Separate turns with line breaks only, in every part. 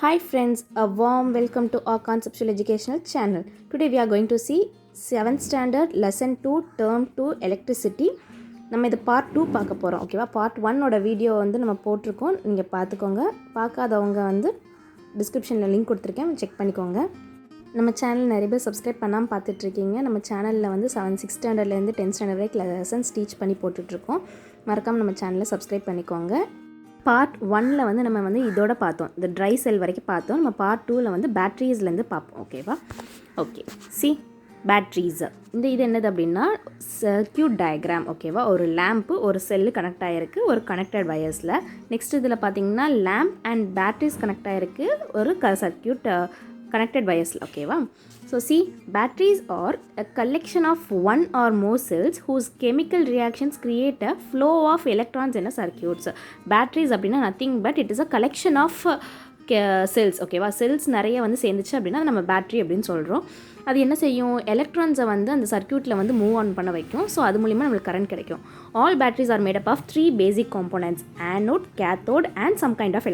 Hi friends, a warm welcome to our conceptual educational channel. Today we are going to see 7th standard lesson 2 term 2 electricity. நம்ம இது part 2 பார்க்க போகிறோம். ஓகேவா? Part 1ஓட video வந்து நம்ம போட்டிருக்கோம், நீங்கள் பார்த்துக்கோங்க. பார்க்காதவங்க வந்து டிஸ்கிரிப்ஷனில் லிங்க் கொடுத்துருக்கேன், செக் பண்ணிக்கோங்க. நம்ம சேனல் நிறைய பேர் சப்ஸ்கிரைப் பண்ணாமல் பார்த்துட்ருக்கீங்க. நம்ம சேனலில் வந்து 6th ஸ்டாண்டர்ட்லேருந்து 10th ஸ்டாண்டர்ட் வரைக்கும் லெசன்ஸ் டீச் பண்ணி போட்டுட்ருக்கோம். மறக்காமல் நம்ம சேனலை சப்ஸ்கிரைப் பண்ணிக்கோங்க. பார்ட் 1ல் வந்து நம்ம வந்து இதோட பார்த்தோம், இந்த ட்ரை செல் வரைக்கும் பார்த்தோம். நம்ம பார்ட் 2ல் வந்து பேட்ரிஸ்லேருந்து பார்ப்போம். ஓகேவா? Okay, see batteries. இது என்னது அப்படின்னா சர்க்யூட் டயக்ராம். ஓகேவா? ஒரு லேம்ப்பு ஒரு செல்லு கனெக்ட் ஆகிருக்கு ஒரு கனெக்டட் வயர்ஸில். நெக்ஸ்ட் இதில் பார்த்தீங்கன்னா லேம்ப் அண்ட் பேட்ரிஸ் கனெக்ட் ஆகிருக்கு ஒரு சர்க்யூட் connected wires. ஓகேவா? So see, batteries are a collection of one or more cells whose chemical reactions create a flow of electrons in a circuits. Batteries அப்படின்னா nothing but it is a collection of cells. ஓகேவா? Cells நிறைய வந்து சேர்ந்துச்சு அப்படின்னா நம்ம battery அப்படின்னு சொல்கிறோம். அது என்ன செய்யும்? எலக்ட்ரான்ஸை வந்து அந்த சர்க்யூட்டில் வந்து மூவ் ஆன் பண்ண வைக்கும். ஸோ அது மூலிமா நம்மளுக்கு கரண்ட் கிடைக்கும். All batteries are made up of 3 basic components: anode, cathode and some kind of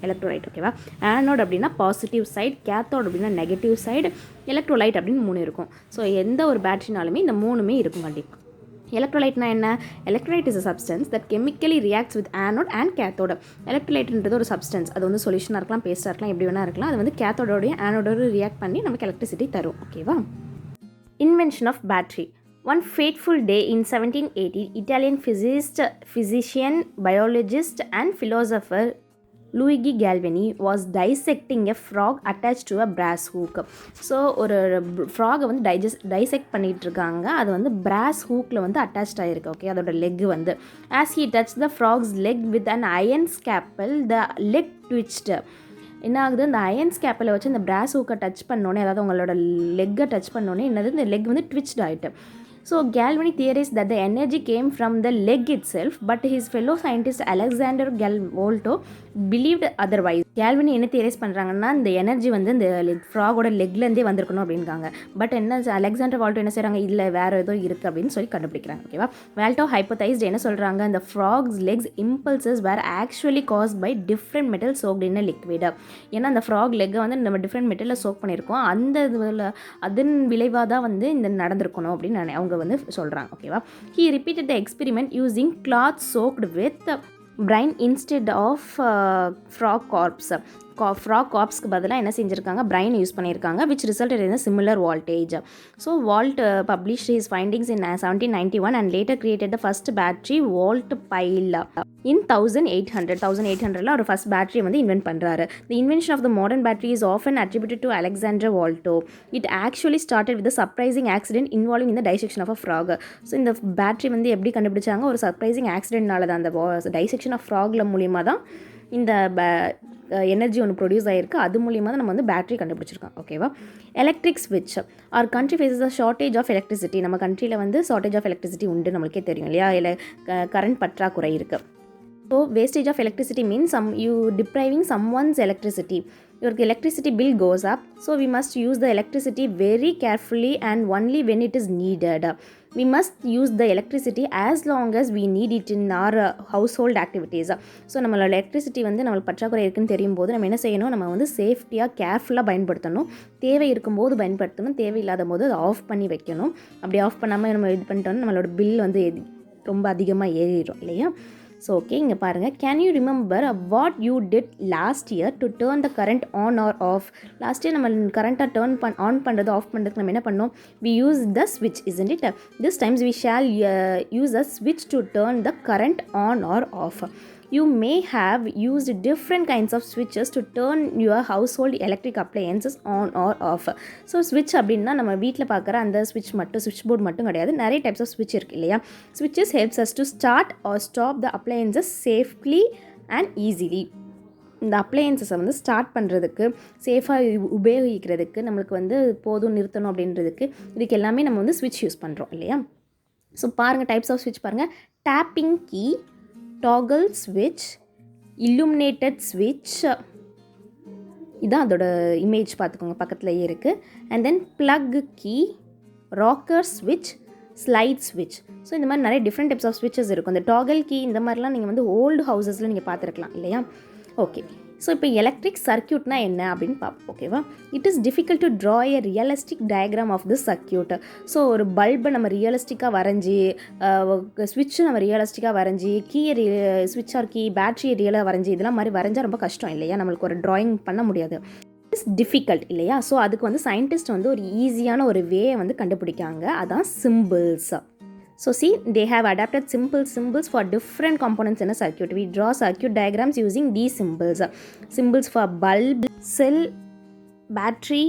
electrolyte. ஓகேவா? ஆனோட் அப்படின்னா பாசிட்டிவ் சைடு, கேத்தோட் அப்படின்னா நெகட்டிவ் சைடு, எலக்ட்ரோலைட் அப்படின்னு 3 இருக்கும். ஸோ எந்த ஒரு பேட்ரினாலுமே இந்த 3மே இருக்கும் கண்டிப்பாக. எலக்ட்ரோலைட்னா என்ன? Electrolyte is a substance that chemically reacts with anode and cathode. எலக்ட்ரோலைட்ன்றது ஒரு சப்ஸ்டன்ஸ், அது வந்து சொல்யூஷனாக இருக்கலாம், பேஸ்ட்டாக இருக்கலாம், எப்படி வேணா இருக்கலாம். அது வந்து கேத்தோடோடைய ஆனோடோட ரியாக்ட் பண்ணி நமக்கு எலக்ட்ரிசிட்டி தரும். ஓகேவா? Invention of battery. One fateful day in 1780, Italian physician, biologist and philosopher Luigi Galvani was dissecting a frog attached to a brass hook. So ஒரு ஃப்ராகை வந்து டைசெக்ட் பண்ணிகிட்டு இருக்காங்க. அது வந்து brass ஹூக்கில் வந்து அட்டாச்ட் ஆகிருக்கு. ஓகே, அதோட லெக் வந்து as he touched the frog's leg with an iron scalpel, the leg twitched. என்ன ஆகுது? இந்த அயன் ஸ்கேப்பலை வச்சு இந்த brass ஹூக்கை டச் பண்ணோன்னே, அதாவது உங்களோட லெக்கை டச் பண்ணோன்னே என்னது? இந்த லெக் வந்து ட்விச்ட் ஆகிட்டு. So Galvani theorized that the energy came from the leg itself, but his fellow scientist Alexander Volto believed otherwise. Galvani என்ன தியரைஸ் பண்ணுறாங்கன்னா, இந்த எனர்ஜி வந்து இந்த ஃப்ராகோட லெக்லேருந்தே வந்திருக்கணும் அப்படின்றாங்க. பட் என்ன அலெக்சாண்டர் வால்டோ என்ன செய்கிறாங்க? இல்லை, வேறு ஏதோ இருக்குது அப்படின்னு சொல்லி கண்டுபிடிக்கிறாங்க. ஓகேவா? வால்டோ ஹைப்போதைஸ்ட் என்ன சொல்கிறாங்க? இந்த frogs legs impulses were actually caused by different metal soaked in liquid. ஏன்னா அந்த ஃப்ராக் லெக்கை வந்து நம்ம டிஃப்ரெண்ட் மெட்டலில் சோக் பண்ணியிருக்கோம், அந்த இதில் அதன் விளைவாக தான் வந்து இந்த நடந்திருக்கணும் அப்படின்னு அவங்க வந்து சொல்கிறாங்க. ஓகேவா? He repeated the experiment using cloth soaked with brine instead of frog corpse. Frog கார்ப்ஸ்க்கு பதிலாக என்ன செஞ்சுருக்காங்க? பிரைன் யூஸ் பண்ணியிருக்காங்க, which resulted in similar voltage. So Volta published his findings in 1791 and later created the first battery Volta pile in 1800. ஒரு first battery வந்து invent பண்ணுறாரு. The invention of the modern battery is often attributed to Alexander Volta. It actually started with surprising accident involving இந்த dissection of a frog. So இந்த battery வந்து எப்படி கண்டுபிடிச்சாங்க? ஒரு surprising ஆக்சிடென்ட்னால தான், அந்த டைசெக்ஷன் ஆஃப் ஃப்ராக்ல மூலியமாக தான் இந்த எனர்ஜி ஒன்று ப்ரொடியூஸ் ஆகிருக்கு. அது மூலியமாக தான் நம்ம வந்து பேட்டரி கண்டுபிடிச்சிருக்கோம். ஓகேவா? எலக்ட்ரிக் ஸ்விட்ச். Our country faces a shortage of electricity. நம்ம கண்ட்ரியில் வந்து ஷார்ட்டேஜ் ஆஃப் எலக்ட்ரிசிட்டி உண்டு, நம்மளுக்கே தெரியும் இல்லையா? இல்லை, கரண்ட் பற்றாக்குறை இருக்குது. So wastage of electricity means you depriving someone's electricity. Your electricity bill goes up, so we must use the electricity very carefully and only when it is needed. We must use the electricity as long as we need it in our household activities. So நம்மளோட electricity வந்து நம்மளுக்கு பற்றாக்குறை இருக்குன்னு தெரியும் போது நம்ம என்ன செய்யணும்? நம்ம வந்து சேஃப்டியாக கேர்ஃபுல்லாக பயன்படுத்தணும். தேவை இருக்கும்போது பயன்படுத்தணும், தேவையில்லாத போது அதை ஆஃப் பண்ணி வைக்கணும். அப்படி ஆஃப் பண்ணாமல் நம்ம இது பண்ணிட்டோம்னா நம்மளோட பில் வந்து ரொம்ப அதிகமாக ஏறிடும் இல்லையா? ஸோ ஓகே, இங்கே பாருங்கள். Can you remember what you did last year to turn the current on or off? Last year நம்ம கரண்ட்டாக ஆன் பண்ணுறது ஆஃப் பண்ணுறதுக்கு நம்ம என்ன பண்ணோம்? வி யூஸ் த ஸ்விட்ச், isn't it? This times we shall use a switch to turn the current on or off. You may have used different kinds of switches to turn your household electric appliances on or off. So ஸ்விட்ச் அப்படின்னா நம்ம வீட்டில் பார்க்குற அந்த ஸ்விட்ச் board மட்டும் கிடையாது, நிறைய டைப்ஸ் ஆஃப் ஸ்விட்ச் இருக்குது இல்லையா? ஸ்விட்சஸ் helps us to start or stop the appliances safely and easily. இந்த அப்ளையன்சஸை வந்து ஸ்டார்ட் பண்ணுறதுக்கு, சேஃபாக உபயோகிக்கிறதுக்கு, நம்மளுக்கு வந்து போதும் நிறுத்தணும் அப்படின்றதுக்கு, இதுக்கு எல்லாமே நம்ம வந்து ஸ்விட்ச் யூஸ் பண்ணுறோம் இல்லையா? ஸோ பாருங்கள், டைப்ஸ் ஆஃப் ஸ்விட்ச் பாருங்கள். டேப்பிங் கீ, டாகல் ஸ்விட்ச், இல்லுமினேட்டட் ஸ்விட்ச், இதான் அதோட இமேஜ் பார்த்துக்கோங்க, பக்கத்துலேயே இருக்குது. And then plug key, rocker ஸ்விட்ச், ஸ்லைட் ஸ்விட்ச். ஸோ இந்த மாதிரி நிறைய டிஃப்ரெண்ட் டைப்ஸ் ஆஃப் ஸ்விட்சஸ் இருக்கும். இந்த டாகல் கீ இந்த மாதிரிலாம் நீங்கள் வந்து ஓல்டு ஹவுசஸில் நீங்கள் பார்த்துருக்கலாம் இல்லையா? ஓகே, ஸோ இப்போ எலக்ட்ரிக் சர்க்கியூட்னா என்ன அப்படின்னு பார்ப்போம். ஓகேவா, it is difficult to draw a realistic diagram of the circuit. So ஒரு பல்பை நம்ம ரியலிஸ்டிக்காக வரைஞ்சி, ஸ்விட்சு நம்ம ரியலிஸ்டிக்காக வரைஞ்சி, ஸ்விட்ச் ஆர் கீ பேட்டரி ரியலாக வரைஞ்சி, இதெல்லாம் மாதிரி வரைஞ்சால் ரொம்ப கஷ்டம் இல்லையா, நம்மளுக்கு ஒரு ட்ராயிங் பண்ண முடியாது. இட்ஸ் டிஃபிகல்ட் இல்லையா. ஸோ அதுக்கு வந்து சயின்டிஸ்ட் வந்து ஒரு ஈஸியான ஒரு வேயை வந்து கண்டுபிடிக்காங்க, அதான் symbols. So see, they have adapted simple symbols for different components in a circuit. We draw circuit diagrams using these symbols. Symbols for bulb, cell, battery,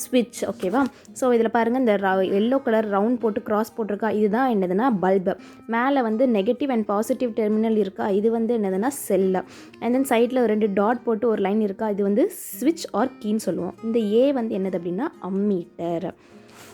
switch. ஓகேவா. ஸோ இதில் பாருங்கள், இந்த எல்லோ கலர் ரவுண்ட் போட்டு cross போட்டிருக்கா, இதுதான் என்னதுன்னா bulb. மேலே வந்து நெகட்டிவ் அண்ட் பாசிட்டிவ் டெர்மினல் இருக்கா, இது வந்து என்னதுன்னா செல்லு. அண்ட் தென் சைடில் 2 டாட் போட்டு ஒரு லைன் இருக்கா, இது வந்து ஸ்விட்ச் ஆர் கீன்னு சொல்லுவோம். இந்த ஏ வந்து என்னது அப்படின்னா அம்மீட்டர்.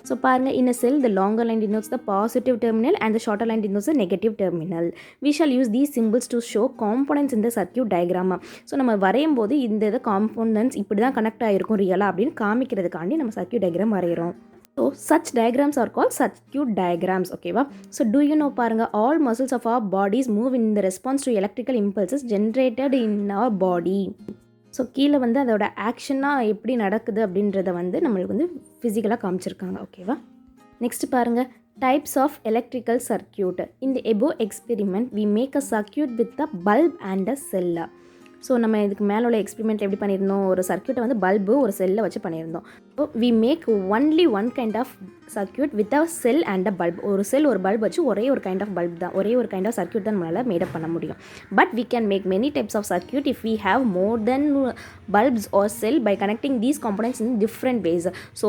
ஸோ பாருங்கள், in a cell the longer line denotes the positive terminal and the shorter line denotes the negative terminal. We shall use these symbols to show components in the circuit diagram. So நம்ம வரையும் போது இந்த components இப்படி தான் connect ஆகிருக்கும் ரியலாக அப்படின்னு காமிக்கிறதுக்காண்டி நம்ம சர்க்கியூட் டயக்ராம் வரைகிறோம். So such diagrams are called circuit diagrams. ஓகேவா. ஸோ do you know பாருங்கள், all muscles of our bodies move in the response to electrical impulses generated in our body. So கீழே வந்து அதோட ஆக்ஷனாக எப்படி நடக்குது அப்படின்றத வந்து நம்மளுக்கு வந்து ஃபிசிக்கலாக காமிச்சிருக்காங்க. ஓகேவா. நெக்ஸ்ட் பாருங்கள், types of electrical circuit. In the above experiment we make a circuit with a bulb and a cell. So நம்ம இதுக்கு மேலே உள்ள எக்ஸ்பெரிமெண்ட் எப்படி பண்ணியிருந்தோம், ஒரு சர்க்கியூட்டை வந்து பல்பு ஒரு செல்லை வச்சு பண்ணியிருந்தோம். So we make only one kind of circuit with a cell and a bulb. ஒரு செல் ஒரு பல்ப் வச்சு ஒரே ஒரு கைண்ட் ஆஃப் பல்ப் தான், ஒரே ஒரு கைண்ட் ஆஃப் சர்க்கியூட் தான் நம்மளால் மேடப் பண்ண முடியும். But we can make many types of circuit if we have more than bulbs or cell by connecting these components in different ways. So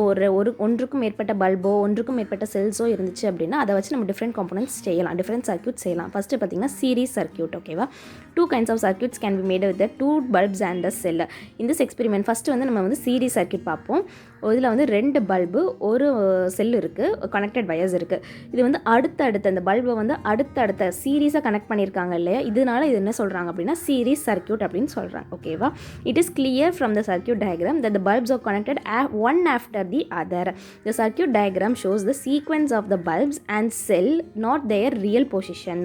ஒன்றுக்கும் மேற்பட்ட பல்போ ஒன்றுக்கும் மேற்பட்ட செல்ஸோ இருந்துச்சு அப்படின்னா அதை வச்சு நம்ம டிஃப்ரெண்ட் காம்பனன்ட்ஸ் செய்யலாம், டிஃப்ரெண்ட் சர்க்கியூட் செய்யலாம். ஃபஸ்ட்டு பார்த்தீங்கன்னா சீரிஸ் சர்க்கியூட். ஓகேவா. 2 kinds of circuits can be made with the 2 bulbs and a cell. In this experiment first வந்து நம்ம வந்து சீரிஸ் சர்க்கியூட் பார்ப்போம். இதில் வந்து 2 பல்பு ஒரு செல் இருக்குது, கனெக்டட் வயர்ஸ் இருக்குது. இது வந்து அடுத்தடுத்த அந்த பல்பை வந்து அடுத்தடுத்த சீரீஸாக கனெக்ட் பண்ணியிருக்காங்க இல்லையா, இதனால இது என்ன சொல்கிறாங்க அப்படின்னா சீரிஸ் சர்க்கியூட் அப்படின்னு சொல்கிறாங்க. ஓகேவா. It is clear from the circuit diagram that the bulbs are connected one after the other. The circuit diagram shows the sequence of the bulbs and cell, not their real position.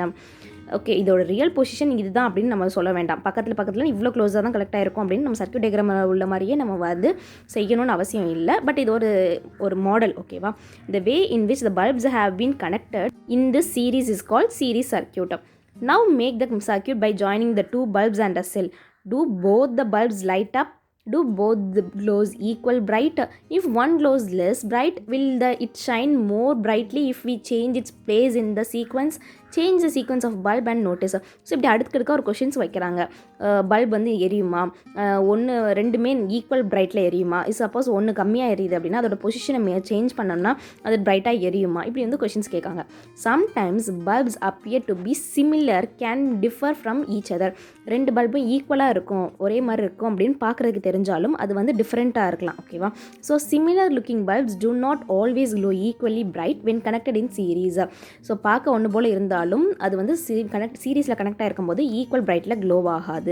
Okay, இதோட real position இதுதான் அப்படின்னு நம்ம சொல்ல வேண்டாம். பக்கத்தில் இவ்வளோ க்ளோஸாக தான் கலெக்ட் ஆகிருக்கும் அப்படின்னு நம்ம சர்க்கியூட் டயக்ராம் உள்ள மாதிரியே நம்ம வந்து செய்யணும்னு அவசியம் இல்லை. பட் இது ஒரு மாடல். ஓகேவா. The way in which the bulbs have been connected in this series is called series circuit. Now make the circuit by joining the 2 bulbs and a cell. Do both the bulbs light up? Do both the glows equal bright? If one glows less bright, will it shine more brightly if we change its place in the sequence? Change the sequence of bulb and notice. So இப்படி அடுத்தடுக்க ஒரு questions வைக்கிறாங்க. Bulb வந்து எரியுமா, ஒன்று ரெண்டுமே equal பிரைட்டில் எரியுமா, suppose ஒன்று கம்மியாக எரியுது அப்படின்னா அதோட பொசிஷனை சேஞ்ச் பண்ணோம்னா அது பிரைட்டாக எரியுமா, இப்படி வந்து கொஷின்ஸ் கேட்காங்க. Sometimes bulbs appear to be similar can differ from each other. 2 பல்பும் ஈக்குவலாக இருக்கும், ஒரே மாதிரி இருக்கும் அப்படின்னு பார்க்குறதுக்கு தெரிஞ்சாலும் அது வந்து டிஃப்ரெண்ட்டாக இருக்கலாம். ஓகேவா. So similar looking bulbs do not always glow equally bright when connected in series. So பார்க்க ஒன்று போல் இருந்தாலும் அது வந்து சீரீஸில் கனெக்ட் ஆகிருக்கும் போது ஈக்குவல் பிரைட்டில் க்ளோ ஆகாது.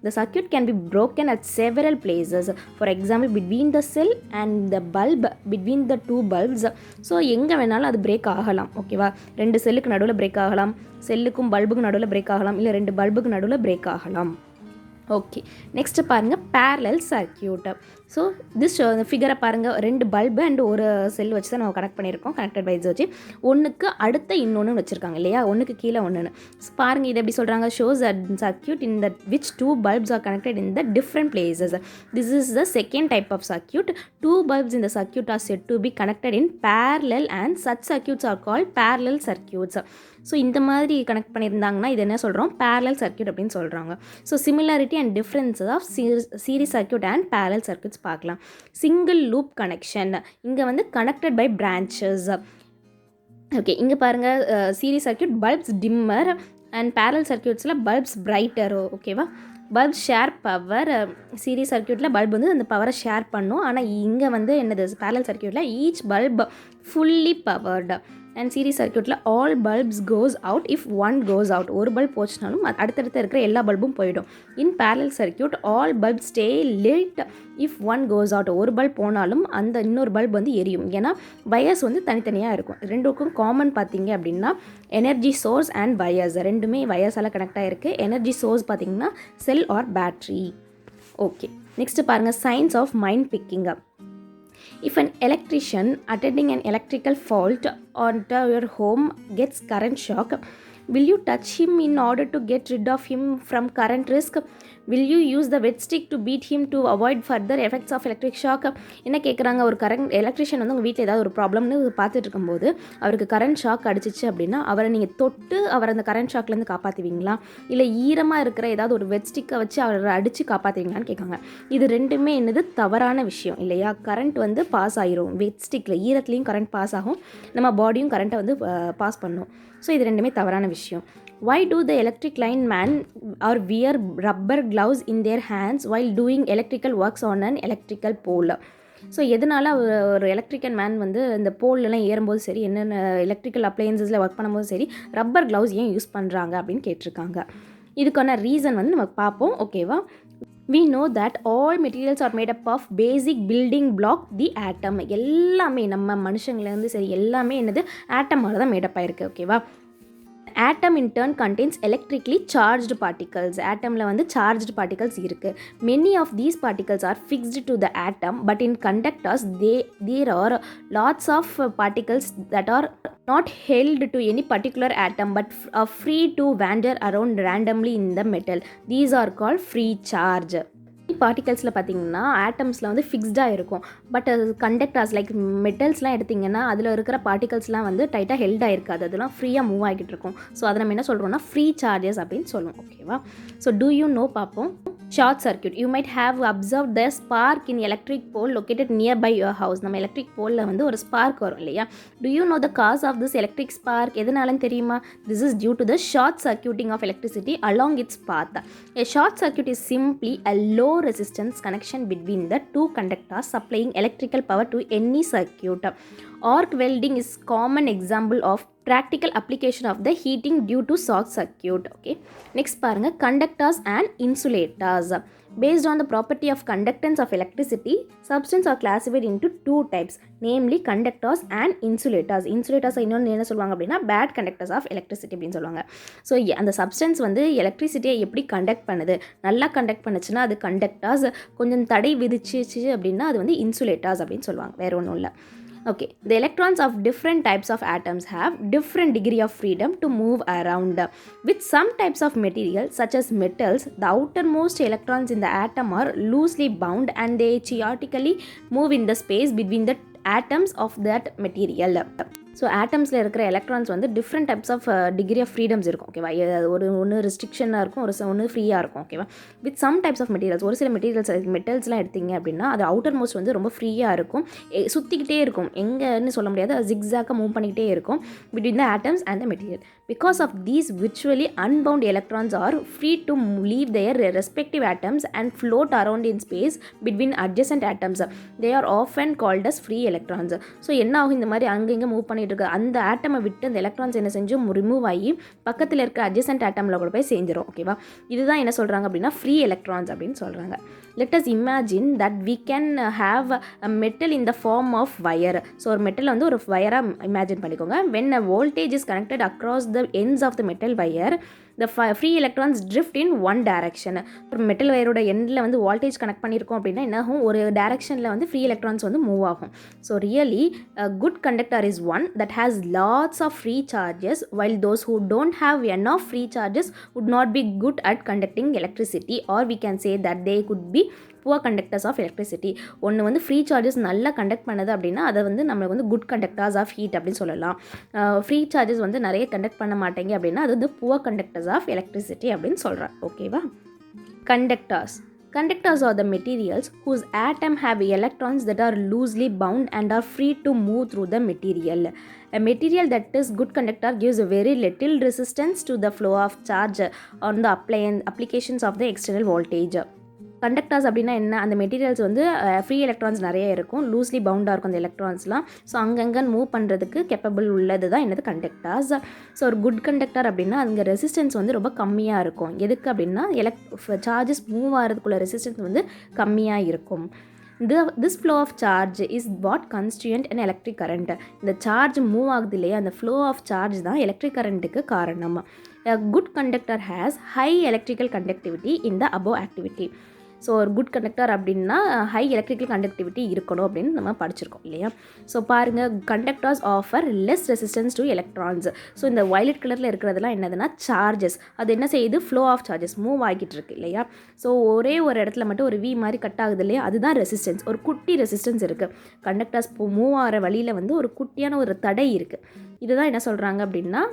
The circuit can be broken at several places. For example, between the cell and the bulb, between the 2 bulbs. So எங்கே வேணாலும் அது பிரேக் ஆகலாம். ஓகேவா. 2 செல்லுக்கு நடுவில் பிரேக் ஆகலாம், செல்லுக்கும் பல்புக்கு நடுவில் பிரேக் ஆகலாம், இல்லை 2 பல்புக்கு நடுவில் பிரேக் ஆகலாம். ஓகே, நெக்ஸ்ட்டு பாருங்கள் பேரலல் சர்க்கியூட். ஸோ திஸ் ஃபிகரை பாருங்கள், 2 பல்பு அண்ட் ஒரு செல் வச்சு தான் நம்ம கனெக்ட் பண்ணியிருக்கோம், கனெக்டட் வைஸ் வச்சு. ஒன்றுக்கு அடுத்த இன்னொன்று வச்சுருக்காங்க இல்லையா, ஒன்றுக்கு கீழே ஒன்று. பாருங்கள், இது எப்படி சொல்கிறாங்க, shows a circuit in the which 2 bulbs are connected in the different places. This is the second type of circuit. 2 bulbs in the circuit are said to be connected in parallel and such circuits are called parallel circuits. So இந்த மாதிரி connect பண்ணியிருந்தாங்கன்னா இது என்ன சொல்கிறோம், parallel circuit அப்படின்னு சொல்கிறாங்க. So similarity and differences of series circuit and parallel circuits பார்க்கலாம். Single loop connection, இங்கே வந்து கனெக்டட் பை பிரான்ச்சஸ். ஓகே, இங்கே பாருங்கள், series circuit bulbs dimmer and parallel சர்க்கியூட்ஸில் பல்ப்ஸ் பிரைட்டர். ஓகேவா. Bulb share power. சீரிஸ் சர்க்கியூட்டில் பல்ப் வந்து அந்த பவரை ஷேர் பண்ணும், ஆனால் இங்கே வந்து என்னது பேரலல் சர்க்கியூட்டில் each bulb fully powered. And series சர்க்யூட்டில் all bulbs goes out if one goes out. ஒரு பல்ப் போச்சுனாலும் அடுத்தடுத்து இருக்கிற எல்லா பல்பும் போயிடும். In parallel circuit all bulb stay lit if one goes out. ஒரு பல்ப் போனாலும் அந்த இன்னொரு பல்ப் வந்து எரியும். ஏன்னா வயர்ஸ் வந்து தனித்தனியாக இருக்கும். ரெண்டுக்கும் காமன் பார்த்தீங்க அப்படின்னா எனர்ஜி சோர்ஸ் அண்ட் வயர்ஸ், ரெண்டுமே வயர்ஸால் கனெக்ட் ஆகிருக்கு. எனர்ஜி சோர்ஸ் பார்த்தீங்கன்னா cell or battery. Okay, next பாருங்கள், signs of mind picking up. If an electrician attending an electrical fault onto your home gets current shock, will you touch him in order to get rid of him from current risk? Will you use the wet stick to beat him to avoid further effects of electric shock? என்ன கேட்குறாங்க, ஒரு electrician வந்து உங்கள் வீட்டில் ஏதாவது ஒரு ப்ராப்ளம்னு பார்த்துட்டு இருக்கும்போது அவருக்கு கரண்ட் ஷாக் அடிச்சிச்சு அப்படின்னா அவரை நீங்கள் தொட்டு அவரை அந்த கரண்ட் ஷாக்லேருந்து காப்பாற்றுவீங்களா, இல்லை ஈரமாக இருக்கிற ஏதாவது ஒரு வெட் ஸ்டிக்கை வச்சு அவரை அடித்து காப்பாற்றுவீங்களான்னு கேட்காங்க. இது ரெண்டுமே என்னது தவறான விஷயம் இல்லையா. கரண்ட் வந்து பாஸ் ஆகிரும், வெட் ஸ்டிக்கில் ஈரத்துலேயும் கரண்ட் பாஸ் ஆகும், நம்ம பாடியும் கரண்ட்டை வந்து பாஸ் பண்ணும். ஸோ இது ரெண்டுமே தவறான விஷயம். Why do the electric line man or wear rubber gloves in their hands while doing electrical works on an electrical pole? So எதனால் ஒரு எலக்ட்ரிக்கல் மேன் வந்து இந்த போல்லாம் ஏறும்போது சரி, என்னென்ன எலக்ட்ரிக்கல் அப்ளையன்சஸில் ஒர்க் பண்ணும்போது சரி, ரப்பர் க்ளவுஸ் ஏன் யூஸ் பண்ணுறாங்க அப்படின்னு கேட்டிருக்காங்க. இதுக்கான ரீசன் வந்து நம்ம பார்ப்போம். ஓகேவா, we know that all materials are made up of basic building block, the atom. எல்லாமே நம்ம மனுஷங்கள்லேருந்து சரி எல்லாமே என்னது ஆட்டமால தான் மேடப் ஆயிருக்கு. ஓகேவா, atom in turn contains electrically charged particles. atomல வந்து charged particles இருக்கு. many of these particles are fixed to the atom, but in conductors there are lots of particles that are not held to any particular atom but are free to wander around randomly in the metal. These are called free charge. பார்ட்டிகல்ஸில் பார்த்தீங்கன்னா ஆட்டம்ஸில் வந்து ஃபிக்ஸ்டாக இருக்கும். But அது conductors like மெட்டல்ஸ்லாம் எடுத்திங்கன்னா அதில் இருக்கிற பார்ட்டிகல்ஸ்லாம் வந்து டைட்டாக ஹெல்டாக இருக்காது, அதெல்லாம் ஃப்ரீயாக மூவ் ஆகிட்டு இருக்கும். ஸோ அதை நம்ம என்ன சொல்கிறோம்னா ஃப்ரீ சார்ஜஸ் அப்படின்னு சொல்லுவோம். ஓகேவா, ஸோ டூ யூ நோ பார்ப்போம். Short circuit. You might have observe the spark in electric pole located near by your house. நம்ம எலக்ட்ரிக் போலில் வந்து ஒரு ஸ்பார்க் வரும் இல்லையா. Do you know the cause of this electric spark? எதனாலன்னு தெரியுமா? This is due to the short circuiting of electricity along its path. A short circuit is simply a low resistance connection between the two conductors supplying electrical power to any circuit. Arc welding is common example of practical application of the heating due to short circuit. Okay, next பாருங்க, conductors and insulators. Based on the property of conductance of electricity, substances are classified into two types, namely conductors and insulators. Insulators இன்னொன்று என்ன சொல்லுவாங்க அப்படின்னா bad conductors of electricity அப்படின்னு சொல்லுவாங்க. So அந்த substance வந்து எலக்ட்ரிசிட்டியை எப்படி கண்டக்ட் பண்ணுது, நல்லா கண்டக்ட் பண்ணுச்சுன்னா அது கண்டக்டர்ஸ், கொஞ்சம் தடை விதிச்சிச்சு அப்படின்னா அது வந்து இன்சுலேட்டர்ஸ் அப்படின்னு சொல்லுவாங்க, வேறு ஒன்றும் இல்லை. Okay, the electrons of different types of atoms have different degree of freedom to move around. With some types of material such as metals, the outermost electrons in the atom are loosely bound and they chaotically move in the space between the atoms of that material. So ஆட்டம்ஸில் இருக்கிற electrons வந்து different types of degree of freedoms இருக்கும். ஓகேவா, ஒன்று ரெஸ்ட்ரிக்ஷனாக இருக்கும், ஒன்று ஃப்ரீயாக இருக்கும். ஓகேவா, with some types of materials, ஒரு சில மெட்டல்ஸ்லாம் எடுத்திங்க அப்படின்னா அது அவுட்டர் மோஸ்ட் வந்து ரொம்ப ஃப்ரீயாக இருக்கும், சுற்றிக்கிட்டே இருக்கும், எங்கன்னு சொல்ல முடியாது, அது ஜிக்ஸாக்காக மூவ் பண்ணிக்கிட்டே இருக்கும் between the atoms and the material. Because of these virtually unbound electrons are free to leave their respective atoms and float around in space between adjacent atoms. They are often called as free electrons. So என்ன ஆகும், இந்த மாதிரி அங்கங்கே move பண்ணிட்டு இருக்கு அந்த ஆட்டமை விட்டு அந்த எலக்ட்ரான்ஸ் என்ன செஞ்சு ரிமூவ் ஆகி பக்கத்தில் இருக்க அட்ஜசன்ட் ஆட்டமில் கூட போய் சேர்ந்துரும். ஓகேவா, இதுதான் என்ன சொல்கிறாங்க அப்படின்னா ஃப்ரீ எலக்ட்ரான்ஸ் அப்படின்னு சொல்கிறாங்க. Let us imagine that we can have a metal in the form of wire. So ஒரு மெட்டலை வந்து ஒரு வயராக இமேஜின் பண்ணிக்கோங்க. When a voltage is connected across the ends of the metal wire, the free electrons drift in one direction. ஒரு metal வயரோட எண்டில் வந்து voltage connect பண்ணியிருக்கோம் அப்படின்னா என்ன ஆகும், ஒரு டைரக்ஷனில் வந்து ஃப்ரீ எலக்ட்ரான்ஸ் வந்து மூவ் ஆகும். So really good conductor is one that has lots of free charges, while those who don't have enough free charges would not be good at conducting electricity, or we can say that they could be poor conductors of electricity. ஒன்று வந்து free charges நல்லா conduct பண்ணுது அப்படின்னா அதை வந்து நம்மளுக்கு வந்து good conductors of heat அப்படின்னு சொல்லலாம். ஃப்ரீ சார்ஜஸ் வந்து நிறைய கண்டக்ட் பண்ண மாட்டேங்க அப்படின்னா அது வந்து புவர் கண்டக்டர்ஸ் ஆஃப் எலக்ட்ரிசிட்டி அப்படின்னு சொல்கிறேன். ஓகேவா, Conductors are the materials whose atoms have electrons that are loosely bound and are free to move through the material. A material that is good conductor gives very little resistance to the flow of charge on the applications of the external voltage. Conductors அப்படின்னா என்ன, அந்த materials வந்து free electrons நிறைய இருக்கும், loosely பவுண்டாக இருக்கும் அந்த எலக்ட்ரான்ஸ்லாம். So அங்கங்கே move பண்ணுறதுக்கு கேப்பபிள் உள்ளது தான் என்னது கண்டக்டர்ஸ். ஸோ ஒரு குட் கண்டக்டர் அப்படின்னா அங்கே ரெசிஸ்டன்ஸ் வந்து ரொம்ப கம்மியாக இருக்கும். எதுக்கு அப்படின்னா சார்ஜஸ் மூவ் ஆகிறதுக்குள்ள ரெசிஸ்டன்ஸ் வந்து கம்மியாக இருக்கும். This flow of charge is what constitute an electric current. இந்த சார்ஜ் மூவ் ஆகுது இல்லையா, அந்த flow of charge தான் எலக்ட்ரிக் கரண்ட்டுக்கு காரணம். A good conductor has high electrical conductivity in the above activity. So ஒரு குட் கண்டக்டர் அப்படின்னா ஹை எலக்ட்ரிக்கல் கண்டக்டிவிட்டி இருக்கணும் அப்படின்னு நம்ம படிச்சிருக்கோம் இல்லையா. ஸோ பாருங்கள், conductors offer less resistance to electrons. So இந்த வயலட் கலரில் இருக்கிறதுலாம் என்னதுன்னா சார்ஜஸ். அது என்ன செய்யுது, ஃப்ளோ ஆஃப் சார்ஜஸ் மூவ் ஆகிட்டு இருக்கு இல்லையா. ஸோ ஒரே ஒரு இடத்துல மட்டும் ஒரு வி மாதிரி கட் ஆகுது இல்லையா, அதுதான் ரெசிஸ்டன்ஸ். ஒரு குட்டி ரெசிஸ்டன்ஸ் இருக்குது. கண்டக்டர்ஸ் மூவ் ஆகிற வழியில் வந்து ஒரு குட்டியான ஒரு தடை இருக்குது. இதுதான் என்ன சொல்கிறாங்க அப்படின்னா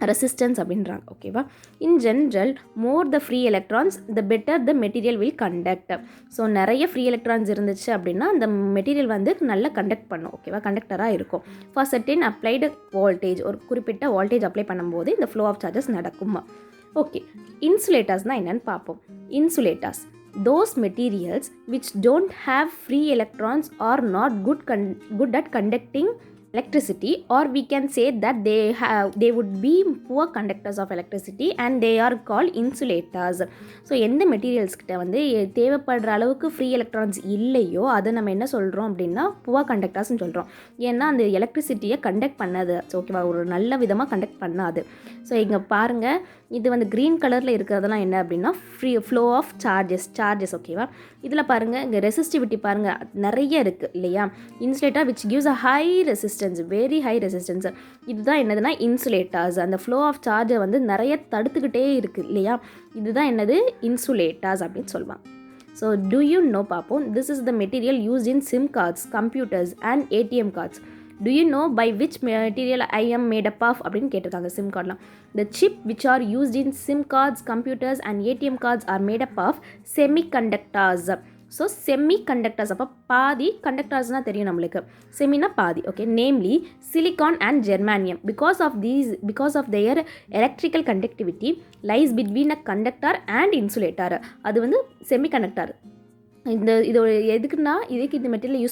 ரெசிஸ்டன்ஸ் அப்படின்றாங்க. ஓகேவா. In general more the free electrons the better the material will conduct. So நிறைய ஃப்ரீ எலக்ட்ரான்ஸ் இருந்துச்சு அப்படின்னா அந்த மெட்டீரியல் வந்து நல்லா கண்டக்ட் பண்ணும். ஓகேவா, கண்டக்டராக இருக்கும். ஃபார் சர்டன் அப்ளைடு வோல்டேஜ், ஒரு குறிப்பிட்ட வோல்டேஜ் அப்ளை பண்ணும்போது இந்த ஃப்ளோ ஆஃப் சார்ஜஸ் நடக்குமா. ஓகே, இன்சுலேட்டர்ஸ்னால் என்னென்னு பார்ப்போம். Insulators, those materials which don't have free electrons are not good at conducting electricity, or we can say that they would be poor conductors of electricity and they are called insulators. So எந்த materials கிட்ட வந்து தேவைப்படுற அளவுக்கு free electrons இல்லையோ அதை நம்ம என்ன சொல்கிறோம் அப்படின்னா புவர் கண்டக்டர்ஸ்னு சொல்கிறோம். ஏன்னா அந்த எலக்ட்ரிசிட்டியை கண்டக்ட் பண்ணாது. ஸோ ஓகேவா, ஒரு நல்ல விதமாக கண்டக்ட் பண்ணாது. ஸோ இங்கே பாருங்கள், இது வந்து க்ரீன் கலரில் இருக்கிறதெல்லாம் என்ன அப்படின்னா ஃப்ளோ ஆஃப் சார்ஜஸ். ஓகேவா, இதில் பாருங்கள், இங்கே ரெசிஸ்டிவிட்டி பாருங்கள் நிறைய இருக்குது இல்லையா. Insulator which gives a high resistance, very high resistance. இதுதான் என்னதுன்னா இன்சுலேட்டர்ஸ். அந்த ஃப்ளோ ஆஃப் சார்ஜை வந்து நிறைய தடுத்துக்கிட்டே இருக்குது இல்லையா, இதுதான் என்னது இன்சுலேட்டர்ஸ் அப்படின்னு சொல்லுவாங்க. ஸோ do you know பார்ப்போம். This is the material used in SIM cards, computers and ATM cards. Do you know by which material I am made up of அப்படின்னு கேட்டிருக்காங்க sim கார்டெலாம். The chip which are used in SIM cards, computers and ATM cards are made up of semiconductors. So semiconductors, அப்போ பாதி கண்டக்டர்ஸ்னால் தெரியும் நம்மளுக்கு, செமினா பாதி. Okay, namely silicon and germanium. Because of their electrical conductivity lies between a conductor and insulator. அது வந்து semiconductor. இது எதுக்குன்னா இதுக்கு இந்த மெட்டீரியல்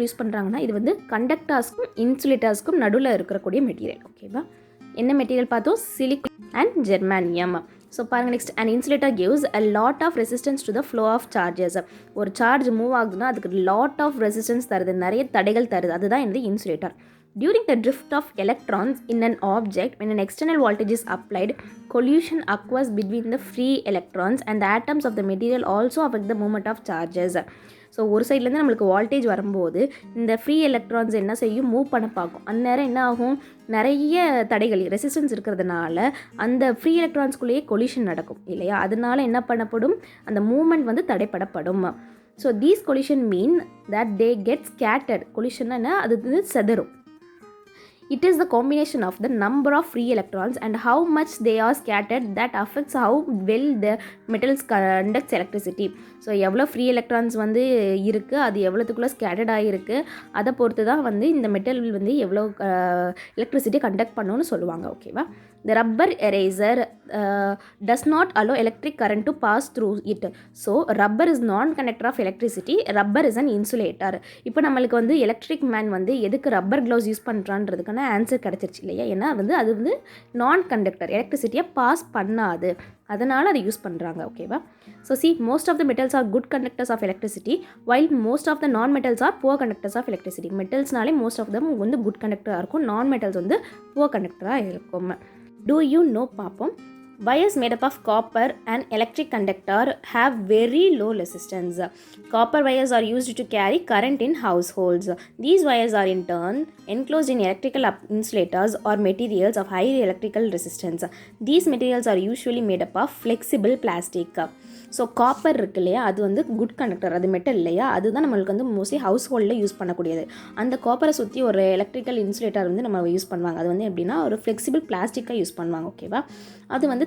யூஸ் பண்ணுறாங்கன்னா இது வந்து கண்டக்டர்ஸ்க்கும் இன்சுலேட்டர்ஸ்க்கும் நடுவில் இருக்கக்கூடிய மெட்டீரியல். ஓகேவா, என்ன மெட்டீரியல் பார்த்தோம், சிலிகான் அண்ட் ஜெர்மானியம். ஸோ பாருங்கள், next an insulator gives a lot of resistance to the flow of charges. ஒரு சார்ஜ் மூவ் ஆகுதுன்னா அதுக்கு lot of resistance தருது, நிறைய தடைகள் தருது, அதுதான் இந்த insulator. During the drift of electrons in an object, when an external voltage is applied, collision occurs between the free electrons and the atoms of the material also affect the movement of charges. So ஒரு சைட்லேருந்து நம்மளுக்கு voltage வரும்போது இந்த free electrons என்ன செய்யும், move பண்ண பார்க்கும். அந்நேரம் என்ன ஆகும், நிறைய தடைகள் ரெசிஸ்டன்ஸ் இருக்கிறதுனால அந்த ஃப்ரீ எலக்ட்ரான்ஸ்குள்ளேயே கொலிஷன் நடக்கும் இல்லையா. அதனால என்ன பண்ணப்படும், அந்த மூவ்மெண்ட் வந்து தடைப்படப்படும். So these collision mean that they get scattered. கொலிஷன்னா என்ன, அது வந்து செதறும். It is the combination of the number of free electrons and how much they are scattered that affects how well the metals conducts electricity. So எவ்வளோ free electrons வந்து இருக்குது, அது எவ்வளோத்துக்குள்ளே scattered ஆகிருக்கு, அதை பொறுத்து தான் வந்து இந்த மெட்டல் வந்து எவ்வளோ எலக்ட்ரிசிட்டி கண்டக்ட் பண்ணணும்னு சொல்லுவாங்க. ஓகேவா. The rubber eraser does not allow electric current to pass through it. So rubber is non-conductor of electricity. Rubber is an insulator. இப்போ நம்மளுக்கு வந்து எலக்ட்ரிக் மேன் வந்து எதுக்கு ரப்பர் க்ளவுஸ் யூஸ் பண்ணுறான்றதுக்கான ஆன்சர் கிடச்சிருச்சு இல்லையா. ஏன்னா வந்து அது வந்து நான் கண்டக்டர், எலக்ட்ரிசிட்டியை பாஸ் பண்ணாது, அதனால் அதை யூஸ் பண்ணுறாங்க. ஓகேவா. So see, most of the metals are good conductors of electricity while most of the non-metals are poor conductors of electricity. மெட்டல்ஸ்னாலே மோஸ்ட் ஆஃப் தம் வந்து குட் கண்டக்டராக இருக்கும், நான் மெட்டல்ஸ் வந்து புவர் கண்டக்டராக இருக்கும். Do you know பார்ப்போம். Wires made up of copper and electric conductor have very low resistance. Copper wires are used to carry current in households. These wires are in turn enclosed in electrical insulators or materials of high electrical resistance. These materials are usually made up of flexible plastic. So copper இருக்கு இல்லையா, அது வந்து good conductor, அது metal இல்லையா, அதுதான் நம்மளுக்கு வந்து mostly house ஹோல்டில் use பண்ணக்கூடியது. அந்த காப்பரை சுற்றி ஒரு எலக்ட்ரிக்கல் இன்சுலேட்டர் வந்து நம்ம யூஸ் பண்ணுவாங்க. அது வந்து எப்படின்னா ஒரு ஃப்ளெக்சிபிள் பிளாஸ்டிக்காக யூஸ் பண்ணுவாங்க. ஓகேவா. அது வந்து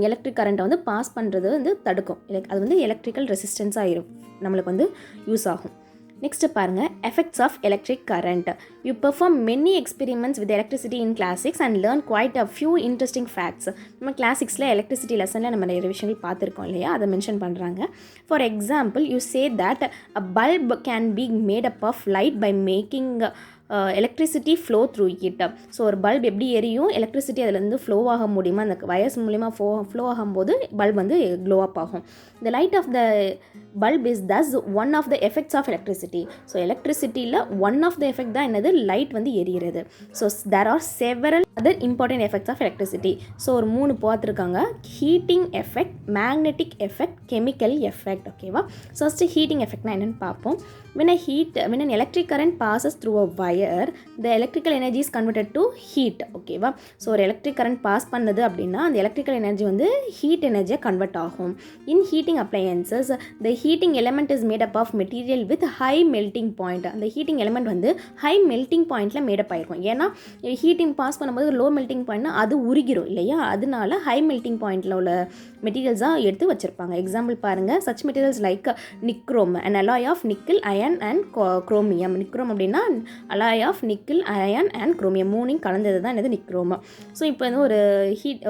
எலக்ட்ரிக் கரண்ட்டை வந்து பாஸ் பண்ணுறது வந்து தடுக்கும். அது வந்து எலக்ட்ரிக்கல் ரெசிஸ்டன்ஸாக நம்மளுக்கு வந்து யூஸ் ஆகும். நெக்ஸ்ட் பாருங்க effects of electric current. You perform many experiments with electricity in class six and learn quite a few interesting facts. நம்ம கிளாசிக்ஸில் எலக்ட்ரிசிட்டி லெசனில் நம்ம நிறைய விஷயங்கள் பார்த்துருக்கோம் இல்லையா, அதை மென்ஷன் பண்ணுறாங்க. For example you say that a bulb can be made up of light by making electricity flow through it. So ஒரு பல்ப் எப்படி எரியும், எலக்ட்ரிசிட்டி அதிலேருந்து ஃப்ளோ ஆக முடியுமா, அந்த வயர்ஸ் மூலிமா ஃப்ளோ ஆகும்போது பல்ப் வந்து க்ளோ அப் ஆகும். The light of the bulb is thus one of the effects of electricity. So எலக்ட்ரிசிட்டியில் ஒன் ஆஃப் த எஃபெக்ட் தான் என்னது, லைட் வந்து எரியிறது. So there are several other important effects of electricity. So ஒரு 3 பார்த்துருக்காங்க. Heating effect, magnetic effect, chemical effect. ஓகேவா. So first heating எஃபெக்ட்னா என்னென்னு பார்ப்போம். when an electric current passes through a wire, the electrical energy is converted to heat. ஓகேவா. So ஒரு electric current pass பண்ணுது அப்படின்னா அந்த எலக்ட்ரிக்கல் எனர்ஜி வந்து ஹீட் எனர்ஜியாக கன்வெர்ட் ஆகும். In heating appliances the heating element is made up of material with high melting point. அந்த heating element வந்து ஹை மெல்ட்டிங் பாயிண்ட்டில் மேடப் ஆகிருக்கும். ஏன்னா ஹீட்டிங் பாஸ் பண்ணும்போது லோ மெல்ட்டிங் பாயிண்ட்னா அது உருகிரும் இல்லையா, அதனால ஹை மெல்ட்டிங் பாயிண்ட்டில் உள்ள மெட்டீரியல்ஸாக எடுத்து வச்சுருப்பாங்க. எக்ஸாம்பிள் பாருங்கள், such materials like nichrome, an alloy of nickel, iron and chromium. Nichrome அப்படின்னா alloy of nickel, iron and chromium மூணையும் கலந்தது தான் என்னது நிக்ரோம். ஸோ இப்போ வந்து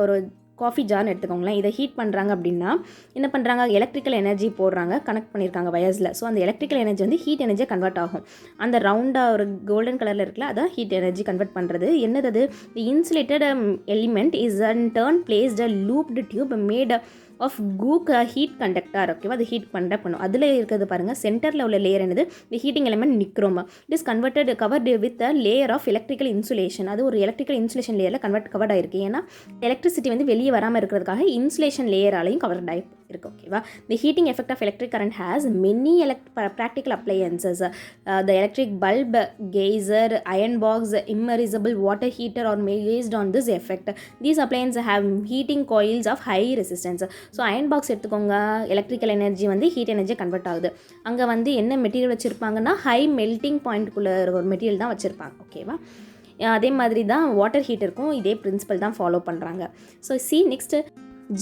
ஒரு காஃபி ஜார்னு எடுத்துக்கோங்களேன். இதை ஹீட் பண்ணுறாங்க அப்படின்னா என்ன பண்ணுறாங்க, எலக்ட்ரிக்கல் எனர்ஜி போடுறாங்க, கனெக்ட் பண்ணியிருக்காங்க வயர்ஸில். ஸோ அந்த எலக்ட்ரிக்கல் எனர்ஜி வந்து ஹீட் எனர்ஜியாக கன்வெர்ட் ஆகும். அந்த ரவுண்டாக ஒரு கோல்டன் கலரில் இருக்குல்ல, அதான் ஹீட் எனர்ஜி கன்வெர்ட் பண்ணுறது. என்னது அது, the insulated element is in turn placed a looped tube made of good heat conductor. ஓகேவா. அது ஹீட் கண்டக்ட் பண்ணும். அதில் இருக்கிறது பாருங்கள், சென்டரில் உள்ள லேயர் என்னது, the heating element nichrome. It is converted covered with a layer of electrical insulation. அது ஒரு எலக்ட்ரிக்கல் இன்சுலேஷன் லேயரில் கவர்ட் ஆகிருக்கு. ஏன்னா எலக்ட்ரிசிட்டி வந்து வெளியே வராமல் இருக்கிறதுக்காக இன்சுலேஷன் லேயராலையும் கவர்ட் ஆகி இருக்கு. ஓகேவா. The heating effect of electric current has many practical appliances. The electric bulb, geyser, iron box, immersible water heater are based on this effect. These appliances have heating coils of high resistance. So iron box எடுத்துக்கோங்க, electrical energy வந்து heat எனர்ஜியாக convert ஆகுது. அங்கே வந்து என்ன material வச்சுருப்பாங்கன்னா high melting பாயிண்ட்டுக்குள்ளே ஒரு மெட்டீரியல் தான் வச்சுருப்பாங்க. ஓகேவா. அதே மாதிரி தான் வாட்டர் ஹீட்டருக்கும் இதே பிரின்சிபல் தான் ஃபாலோ பண்ணுறாங்க. So next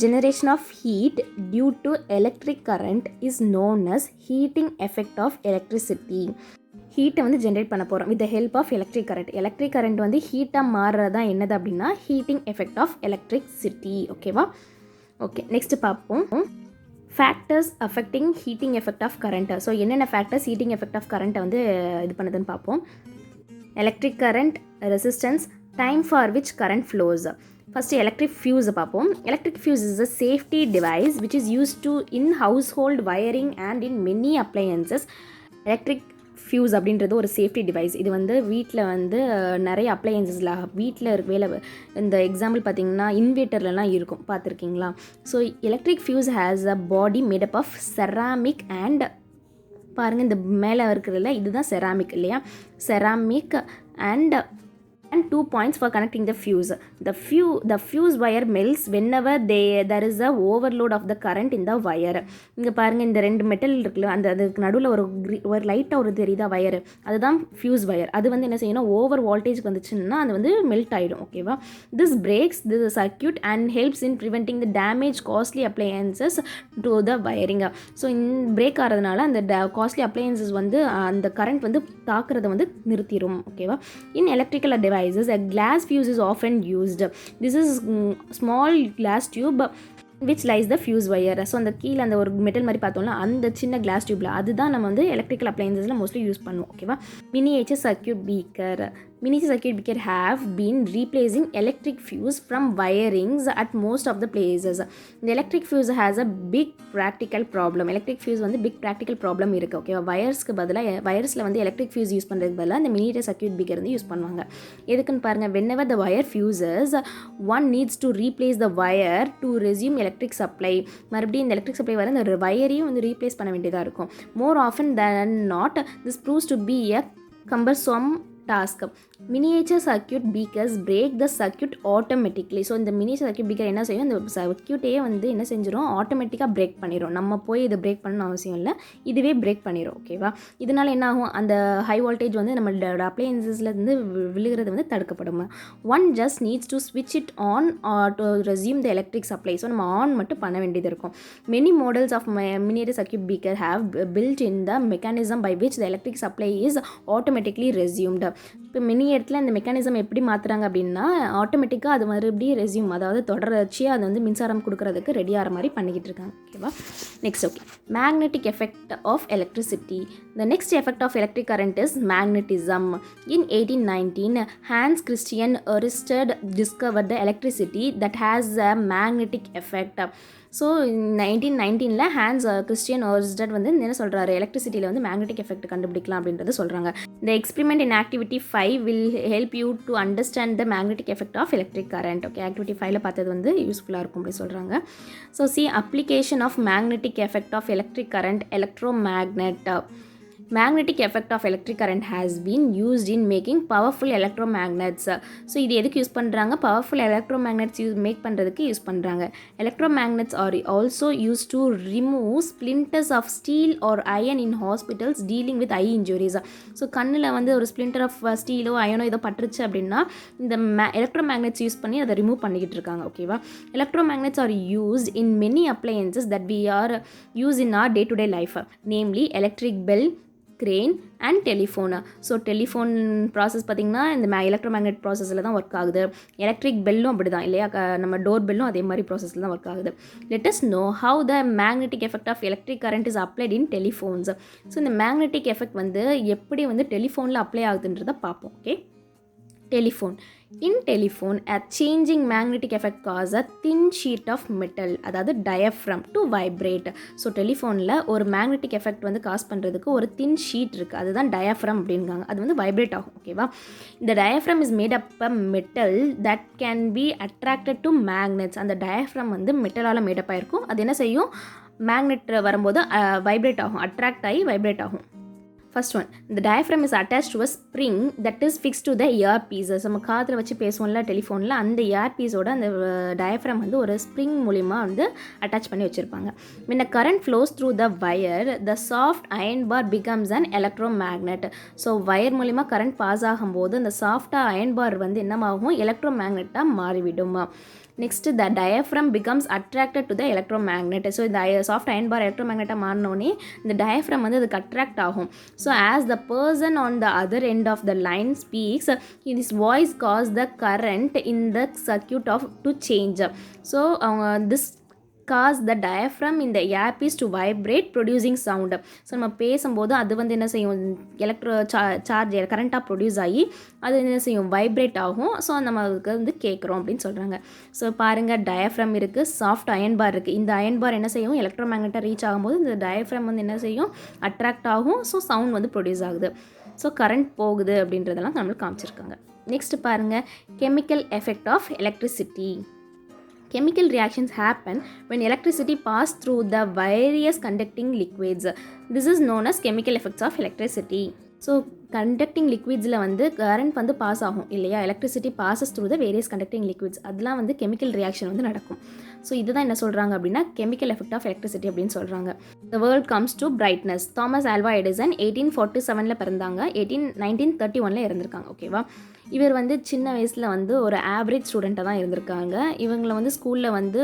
generation of heat due to electric current is known as heating effect of electricity. ஹீட்டை வந்து ஜென்ரேட் பண்ண போகிறோம் with the help of electric current. Electric current வந்து ஹீட்டாக மாறுறதா என்னது அப்படின்னா ஹீட்டிங் எஃபெக்ட் ஆஃப் எலக்ட்ரிசிட்டி. ஓகேவா. ஓகே, நெக்ஸ்ட்டு பார்ப்போம் factors affecting heating effect of current. So என்னென்ன ஃபேக்டர்ஸ் ஹீட்டிங் எஃபெக்ட் ஆஃப் கரண்ட்டை வந்து இது பண்ணுதுன்னு பார்ப்போம். Electric current, resistance, time for which current flows. First electric ஃபியூஸை பார்ப்போம். Electric fuse is a safety device which is use to in household wiring and in many appliances. Electric fuse அப்படின்றது ஒரு safety device. இது வந்து வீட்டில் வந்து நிறைய அப்ளையன்சஸில் வீட்டில் இந்த எக்ஸாம்பிள் பார்த்திங்கன்னா இன்வெர்ட்டர்லாம் இருக்கும், பார்த்துருக்கீங்களா. So electric fuse has a body made up of ceramic and பாருங்கள் இந்த மேலே இருக்கிறதுல இதுதான் செராமிக் இல்லையா, ceramic and 2 points for connecting the fuse. The fuse wire melts whenever there is a overload of the current in the wire. இங்கே பாருங்கள் இந்த 2 metal இருக்குல்ல, அதுக்கு நடுவில் ஒரு லைட்டாக ஒரு தெரியுதா வயர், அதுதான் ஃபியூஸ் வயர். அது வந்து என்ன செய்யணும், ஓவர் வோல்டேஜ் வந்துச்சுன்னா அது வந்து மெல்ட் ஆகிடும். ஓகேவா. This breaks the circuit and helps in preventing the damage costly appliances to the wiring. So break ஆகிறதுனால அந்த காஸ்ட்லி அப்ளையன்சஸ் வந்து அந்த கரண்ட் வந்து தாக்குறதை வந்து நிறுத்திடும். ஓகேவா. இன் electrical devices, a glass fuse is often used. This is small glass tube which lies the fuse wire. So அந்த கீழே அந்த ஒரு மெட்டல் மாதிரி பார்த்தோம்ல, அந்த சின்ன கிளாஸ் டியூப்பில் அதுதான் நம்ம வந்து எலக்ட்ரிக்கல் அப்ளையன்சஸில் மோஸ்ட்லி யூஸ் பண்ணுவோம். ஓகேவா. Miniature circuit beaker. Miniature circuit breaker have been replacing electric fuse from wirings at most of the places. The electric fuse has a big practical problem. Electric fuse வந்து big practical problem இருக்குது. ஓகேவா. வயர்ஸ்க்கு பதிலாக வயர்ஸில் வந்து electric fuse use பண்ணுறதுக்கு பதிலாக அந்த miniature circuit breaker வந்து use பண்ணுவாங்க. எதுக்குன்னு பாருங்கள், whenever the wire fuses, one needs to replace the wire to resume electric supply. மறுபடியும் இந்த எலக்ட்ரிக் சப்ளை வர இந்த வயரையும் வந்து ரீப்ளேஸ் பண்ண வேண்டியதாக இருக்கும். More often than not, this proves to be a cumbersome task. Miniature circuit beakers break the circuit automatically. So இந்த miniature circuit beaker என்ன செய்யும், இந்த சர்க்யூட்டையே வந்து என்ன செஞ்சிடும், ஆட்டோமேட்டிக்காக பிரேக் பண்ணிடும். நம்ம போய் இதை பிரேக் பண்ணணும் அவசியம் இல்லை, இதுவே பிரேக் பண்ணிடும். ஓகேவா? இதனால் என்ன ஆகும், அந்த ஹை வோல்டேஜ் வந்து நம்மளோட அப்ளையன்சஸ்லேருந்து விழுகிறது வந்து தடுக்கப்படும். ஒன் ஜஸ்ட் நீட்ஸ் டு ஸ்விட்ச் it on to resume the electric supply. So நம்ம ஆன் மட்டும் பண்ண வேண்டியது இருக்கும். Many models of miniature circuit beaker have built in the mechanism by which the electric supply is automatically resumed. இப்போ mini இடத்துல இந்த mechanism எப்படி மாற்றுறாங்க அப்படின்னா, ஆட்டோமேட்டிக்காக அது மறுபடியும் ரெஸ்யூம், அதாவது தொடர்ச்சியாக அது வந்து மின்சாரம் கொடுக்கறதுக்கு ரெடி ஆகிற மாதிரி பண்ணிக்கிட்டு இருக்காங்க. ஓகேவா? Next, okay, magnetic effect of electricity. The next effect of electric current is magnetism. In 1819, Hans Christian Ørsted discovered the electricity that has a magnetic effect. So 1919 Hans Christian Oersted வந்து என்ன சொல்கிறாரு, எலக்ட்ரிசிட்டியில் வந்து magnetic effect கண்டுபிடிக்கலாம் அப்படின்றத சொல்கிறாங்க. இந்த experiment in activity 5 will help you to understand the magnetic effect of electric current. Okay, activity 5ல் பார்த்தது வந்து யூஸ்ஃபுல்லாக இருக்கும் அப்படின்னு சொல்கிறாங்க. So application of magnetic effect of electric current, electromagnet. Magnetic effect of electric current has been used in making powerful electromagnets. So இது எதுக்கு use பண்ணுறாங்க, பவர்ஃபுல் எலக்ட்ரோமேக்னெட்ஸ் மேக் பண்ணுறதுக்கு யூஸ் பண்ணுறாங்க. Electromagnets are also use to remove splinters of steel or iron in hospitals dealing with eye injuries. So கண்ணில் வந்து ஒரு splinter of ஸ்டீலோ அயனோ ஏதோ பட்டுருச்சு அப்படின்னா இந்த எலக்ட்ரோமேக்னெட்ஸ் யூஸ் பண்ணி அதை ரிமூவ் பண்ணிக்கிட்டு இருக்காங்க. ஓகேவா? Electromagnets are used in many appliances that we are use in our day to day life, namely electric bell, crane and telephone. So telephone process பார்த்திங்கன்னா இந்த எலக்ட்ரோமேக்னெட் ப்ராசஸில் தான் ஒர்க் ஆகுது. எலக்ட்ரிக் பெல்லும் அப்படி தான் இல்லையா, நம்ம டோர் பெல்லும் அதே மாதிரி ப்ராசஸில் தான் ஒர்க் ஆகுது. Let us know how the magnetic effect of electric current is applied in telephones. So இந்த மேக்னெட்டிக் எஃபெக்ட் வந்து எப்படி வந்து டெலிஃபோனில் அப்ளை ஆகுதுன்றதை பார்ப்போம். Okay, telephone. In telephone, a changing magnetic effect causes a thin sheet of metal, அதாவது diaphragm, to vibrate. So டெலிஃபோனில் ஒரு magnetic effect வந்து காஸ் பண்ணுறதுக்கு ஒரு தின் ஷீட் இருக்குது, அதுதான் diaphragm அப்படிங்காங்க. அது வந்து வைப்ரேட் ஆகும். ஓகேவா? இந்த diaphragm is made up of metal that can be attracted to magnets. அந்த diaphragm வந்து மெட்டலால் மேடப் ஆகிருக்கும். அது என்ன செய்யும், மேக்னெட் வரும்போது வைப்ரேட் ஆகும், அட்ராக்ட் ஆகி வைப்ரேட் ஆகும். First one, the diaphragm is attached to a spring that is fixed to the earpiece. நம்ம காதில் வச்சு பேசுவோம்ல டெலிஃபோனில், அந்த இயர்பீஸோட அந்த diaphragm வந்து ஒரு ஸ்ப்ரிங் மூலிமா வந்து அட்டாச் பண்ணி வச்சுருப்பாங்க. when the current flows through the wire, the soft iron bar becomes an electromagnet. So wire மூலிமா கரண்ட் பாஸ் ஆகும்போது அந்த சாஃப்டாக அயன் பார் வந்து என்னமாகும், எலக்ட்ரோமேக்னெட்டாக மாறிவிடும். Next, the diaphragm becomes attracted to the electromagnet. So இந்த சாஃப்ட் அயன் பார் எலக்ட்ரோமேக்னெட்டாக மாறினோடனே இந்த டயஃப்ரம் வந்து அதுக்கு அட்ராக்ட் ஆகும். So as the person on the other end of the line speaks, his voice cause the current in the circuit of to change. So this cause the diaphragm in the earpiece to vibrate producing sound. So நம்ம பேசும்போது அது வந்து என்ன செய்யும், charge கரண்ட்டாக produce ஆகி அது என்ன செய்யும், வைப்ரேட் ஆகும். ஸோ நம்ம அதுக்கு வந்து கேட்குறோம் அப்படின்னு சொல்கிறாங்க. ஸோ பாருங்கள், டயஃப்ரம் இருக்குது, சாஃப்ட் அயன் பார் இருக்குது. இந்த அயன் பார் என்ன செய்யும், எலக்ட்ரோமேக்னெட்டாக ரீச் ஆகும்போது இந்த டயஃப்ரம் வந்து என்ன செய்யும், அட்ராக்ட் ஆகும். ஸோ சவுண்ட் வந்து ப்ரொடியூஸ் ஆகுது. ஸோ கரண்ட் போகுது அப்படின்றதெல்லாம் நம்மளுக்கு காமிச்சிருக்காங்க. நெக்ஸ்ட் பாருங்கள், chemical effect of electricity. Chemical reactions happen when electricity passes through the various conducting liquids. This is known as chemical effects of electricity. So conducting லிக்விட்ஸில் வந்து current வந்து பாஸ் ஆகும் இல்லையா, electricity passes through the various conducting liquids, அதெல்லாம் வந்து chemical reaction வந்து நடக்கும். So இதுதான் என்ன சொல்கிறாங்க அப்படின்னா கெமிக்கல் எஃபெக்ட் ஆஃப் எலக்ட்ரிசிட்டி அப்படின்னு சொல்கிறாங்க. The world comes to brightness. Thomas Alva Edison 1847 பிறந்தாங்க, 1931 இறந்துருக்காங்க. ஓகேவா? இவர் வந்து சின்ன வயசில் வந்து ஒரு ஆவரேஜ் ஸ்டூடெண்ட்டாக தான் இருந்திருக்காங்க. இவங்களை வந்து ஸ்கூலில் வந்து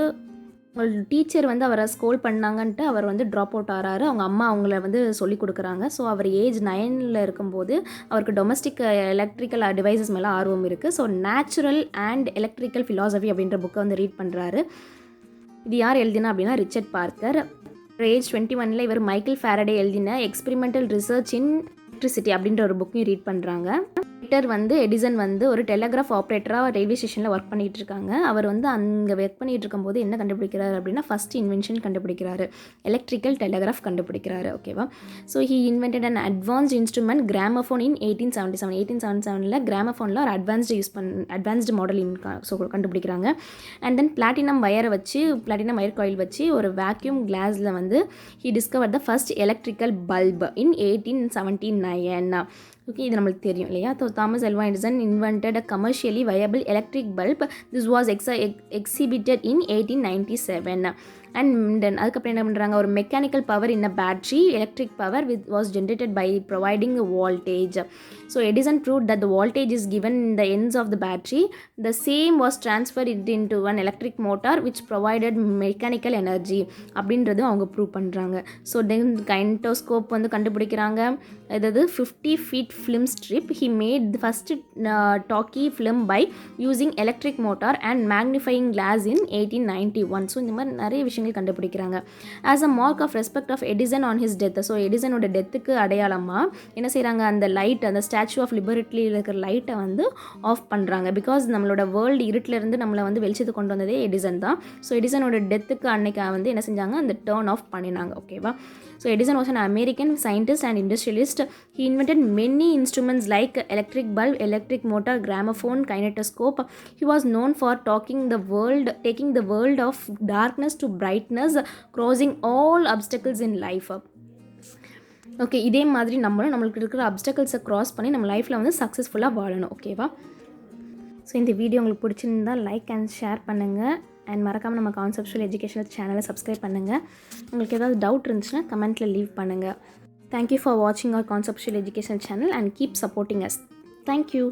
டீச்சர் வந்து அவரை ஸ்கோல் பண்ணாங்கன்ட்டு அவர் வந்து ட்ராப் அவுட் ஆகிறாரு. அவங்க அம்மா அவங்கள வந்து சொல்லி கொடுக்குறாங்க. ஸோ அவர் ஏஜ் 9 இருக்கும்போது அவருக்கு டொமஸ்டிக் எலக்ட்ரிக்கல் டிவைசஸ் மேலே ஆர்வம் இருக்குது. So natural and electrical philosophy அப்படின்ற புக்கை வந்து ரீட் பண்ணுறாரு. இது யார் எழுதினா அப்படின்னா ரிச்சர்ட் பார்க்கர். ஏஜ் 21 இவர் மைக்கேல் ஃபாரடே எழுதின எக்ஸ்பெரிமெண்டல் ரிசர்ச் இன் எலக்ட்ரிசிட்டி அப்படின்ற ஒரு புக்கையும் ரீட் பண்ணுறாங்க. வந்து எடிசன் வந்து ஒரு டெலகிராஃப் ஆப்ரேட்டராக ரயில்வே ஸ்டேஷனில் ஒர்க் பண்ணிகிட்டு இருக்காங்க. அவர் வந்து அங்கே ஒர்க் பண்ணிகிட்டு இருக்கும்போது என்ன கண்டுபிடிக்கிறாரு அப்படின்னா ஃபஸ்ட் இன்வென்ஷன் கண்டுபிடிக்கிறாரு, எலக்ட்ரிக்கல் டெலகிராஃப் கண்டுபிடிக்கிறாரு. ஓகேவா? So he invented an advanced instrument gramophone in 1877 கிராமஃபோனில் ஒரு அட்வான்ஸ்டு மாடல் கண்டுபிடிக்கிறாங்க. அண்ட் தென் பிளாட்டினம் வயரை வச்சு, பிளாட்டினம் வயர் காயில் வச்சு ஒரு வேக்யூம் கிளாஸில் வந்து he discover the first electrical bulb in 1879. Okay, இது நம்மளுக்கு தெரியும் இல்லையா? So Thomas Alva Edison invented a commercially viable electric bulb. This was exhibited in 1897. And அதுக்கப்புறம் என்ன பண்ணுறாங்க, ஒரு mechanical power in a battery electric power was generated by providing voltage. So Edison proved that the voltage is given in the ends of the battery. The same was transferred into an electric motor which provided mechanical energy அப்படின்றது அவங்க prove பண்ணுறாங்க. So then கைனட்டோஸ்கோப் வந்து கண்டுபிடிக்கிறாங்க. அதாவது 50 feet film strip. He made the first talkie film by using electric motor and magnifying glass in 1891. ஸோ இந்த மாதிரி நிறைய விஷயங்கள் கண்டுபிடிக்கிறாங்க. As a mark of respect of Edison on his death. So எடிசனோட டெத்துக்கு அடையாளமாக என்ன செய்கிறாங்க, அந்த லைட், அந்த ஸ்டாச்சு ஆஃப் லிபர்ட்டியில் இருக்கிற லைட்டை வந்து ஆஃப் பண்ணுறாங்க. பிகாஸ் நம்மளோட வேர்ல்டு இருட்டிலேருந்து நம்மளை வந்து வெளிச்சத்து கொண்டு வந்ததே எடிசன் தான். ஸோ எடிசனோட டெத்துக்கு அன்னைக்கு வந்து என்ன செஞ்சாங்க, அந்த டர்ன் ஆஃப் பண்ணினாங்க. ஓகேவா? So Edison was an American scientist and industrialist. He invented many instruments like electric bulb, electric motor, gramophone, kinetoscope. He was known for taking the world of darkness to brightness, crossing all obstacles in life. Okay, இதே மாதிரி நம்மளுக்கு இருக்கிற அப்டக்கிள்ஸை cross பண்ணி நம்ம லைஃப்பில் வந்து சக்ஸஸ்ஃபுல்லாக வாழணும். ஓகேவா? ஸோ இந்த வீடியோ உங்களுக்கு பிடிச்சிருந்தால் லைக் அண்ட் ஷேர் பண்ணுங்கள். அண்ட் மறக்காமல் நம்ம கான்செப்ஷுவல் எஜுகேஷனல் சேனலை சப்ஸ்கிரைப் பண்ணுங்கள். உங்களுக்கு ஏதாவது டவுட் இருந்துச்சுன்னா கமெண்ட்டில் லீவ் பண்ணுங்கள். தேங்க்யூ ஃபார் வாட்சிங் our conceptual educational channel and keep supporting us. Thank you.